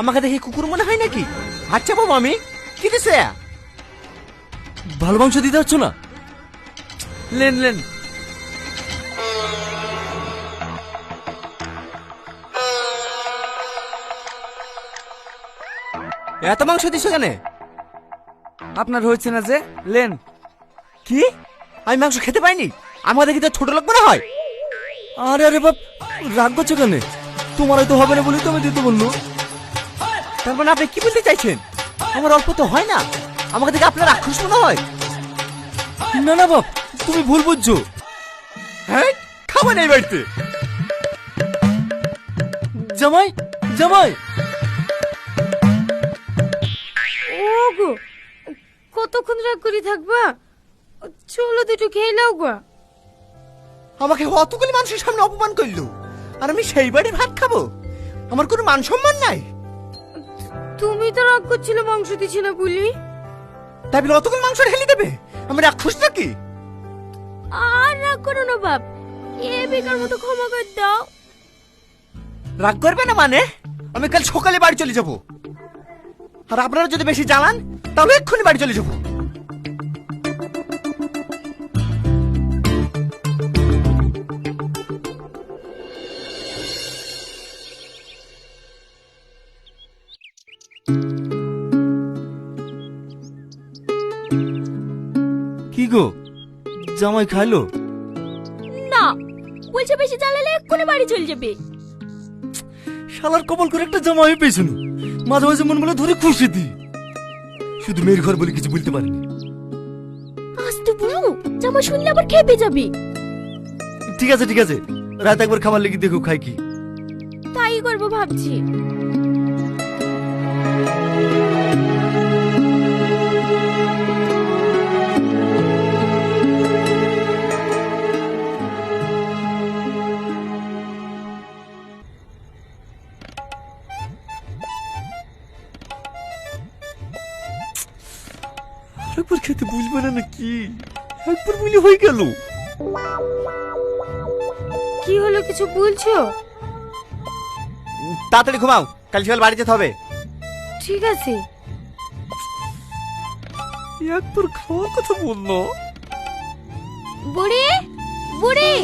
আমাকে দেখে কুকুর মনে হয় নাকি? আচ্ছা বাবু, আমি কি দিছে? ভালো মাংস দিতে পারছো না? Lane lane. এত মাংস দিছো কেন? আপনার হয়েছে না যে, লেন। কি? আমি মাংস খেতে পাইনি? আমাকে দেখি তো ছোট লোক মনে হয়। আরে আরে বাপ, রাগ করছো কেন? তোমার হয়তো হবে না বলেই তো আমি দিতে বললো। তার মানে আপনি কি বলতে চাইছেন? আমার অল্প তো হয় না, আমাকে দেখে আপনার রাক্ষস মনে হয়? না না বাপ, তুমি ভুল বুঝছো। হ্যাঁ, খাবার নেই বাড়িতে। জামাই, জামাই। ওগো, কতক্ষণ রাগ করে থাকবা? চলো দুটো খেয়ে নাও গো। আমাকে অতগুলি মানুষের সামনে অপমান করলো, আর আমি সেই বাড়ির ভাত খাবো? আমার কোনো মান সম্মান নাই। তুমি তো রাগ করছিলে মাংস দিছি না বলি। তাই বলে অতগুলো মাংস ঢেলে দেবে? আমি রাক্ষস নাকি? আর রাগ করো না বাপ, এ বেকার মতো ক্ষমা করে দাও। রাগ করবে না মানে? আমি কাল সকালে বাড়ি চলে যাব, আর আপনারা যদি বেশি জ্বালান তাহলে এক্ষুনি বাড়ি চলে যাব। কি গো, জামাই খাইলো? না, বলছে বেশি জ্বালালে এক্ষুনি বাড়ি চলে যাবে। শালার কপাল করে একটা জামাই পেয়েছিল, মাঝে মাঝে মন বলে ধরে খুশি দি। শুধু মেয়ের ঘর বলে কিছু বলতে পারিনি। আজ তো বলো, জামা শুনলে আবার খেপে যাবে। ঠিক আছে ঠিক আছে, রাত একবার খাবার লেগে দেখো খাই কি। তাই করবো ভাবছি। একবার খেতে বুঝবে না নাকি? একবার বুঝলে হয়ে গেল। কি হলো, কিছু বলছো? তাড়াতাড়ি ঘুমাও, কাল সকাল বাড়ি যেতে হবে। ঠিক আছে। একবার খাওয়ার কথা বললো। বুড়ি, বুড়ি,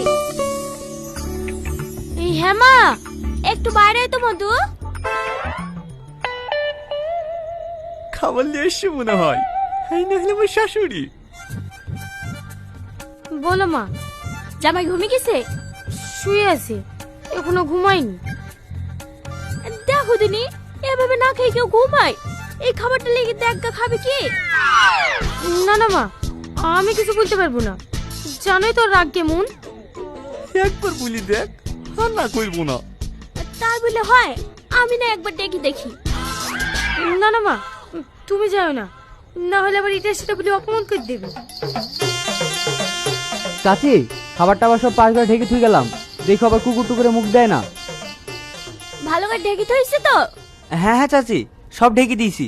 এই হেমা, একটু বাইরে আয় তো মধু। খাবার নিয়ে এসছে মনে হয়, এই না হলে আমার শাশুড়ি। বলো মা। জামাই ঘুমিয়ে গেছে? শুয়ে আছে, এখনো ঘুমায়নি। দেখো দিনি, এভাবে না খেয়ে কেউ ঘুমায়? এই খাবারটা লেগে দেখা খাবে কি? না না মা, আমি কিছু বলতে পারবো না, জানোই তো রাগ কেমন। একবার বলি দেখ, আর না করবো না। তাই বলে হয়? আমি না একবার ডেকে দেখি। না না মা, তুমি যাও না, না হলে আবার এটা সেটা বলে অপমান করে দেবে। চাচি, খাবার টাবার সব পাশ করে ঢেকে থুই গেলাম, দেখো আবার কুকুর টুকুরে মুখ দেয় না। ভালো করে ঢেকে থইছে তো? হ্যাঁ হ্যাঁ চাচি, সব ঢেকে দিয়েছি।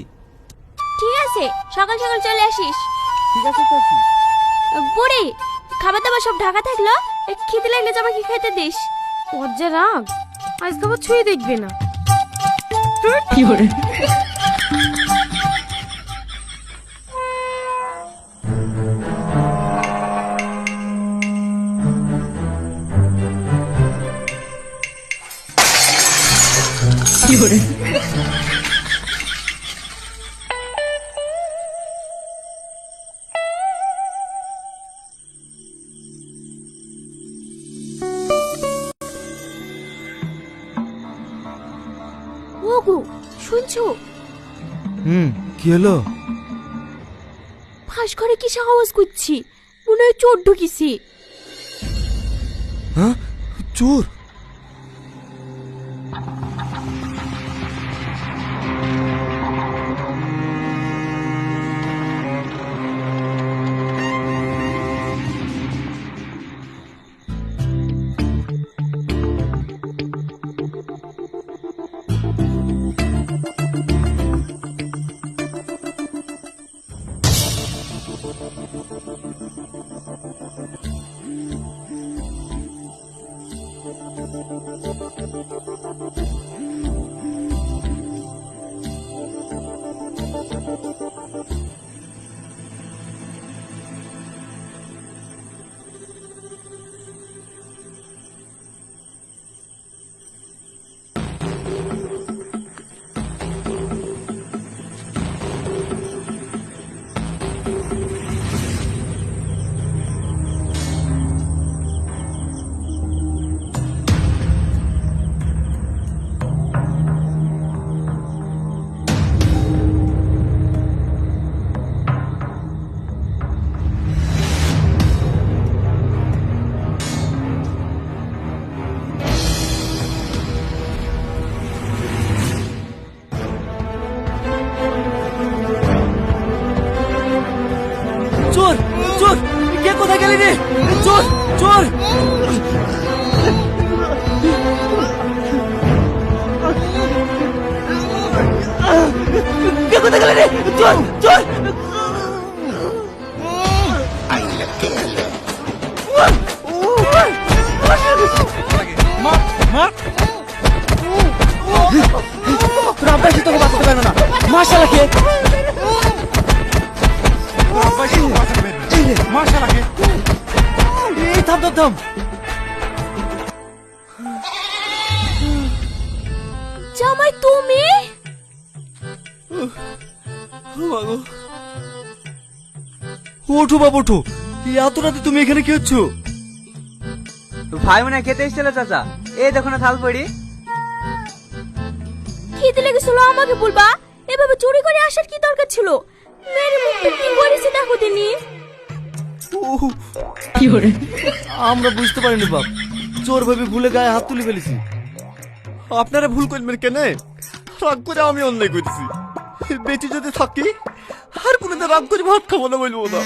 ঠিক আছে, সকাল সকাল চলে আসিস। ঠিক আছে চাচি। বুড়ি, খাবার দাবার সব ঢাকা থাকলো, খেতে লাগলে জামাকে খেতে দিস। ওর যা রাগ, আজ খাবার ছুঁয়ে দেখবে না। কি করে? কি করে? ওগো, শুনছো? কি হলো? ফাঁস ঘরে কি আওয়াজ করছি? মনে হয় চোর ঢুকিছি। হ্যাঁ, চোর? মাশাআল্লাহ এই থাম থাম থাম। জামাই তুমি? ওঠো বাবা ওঠো, এই এত রাতে তুমি এখানে কি হচ্ছ? ভাই মনে হয় খেতে এসেছিল চাচা, এই দেখো না থাল পড়ি। খিদে লেগেছিল আমাকে বলবা, এভাবে চুরি করে আসার কি দরকার ছিল? মেরে মুখটা কি করেছে দেখো দিনি। আমরা বুঝতে পারিনি বাপ, চোর ভাবে ভুলে গায়ে হাত তুলে ফেলেছি। আপনারা ভুল করবেন কেন? রাগ করে আমি অন্যায় করেছি। বেঁচে যদি থাকি আর কোনোদিন রাগ করে ভাত খাবো না বলবো না।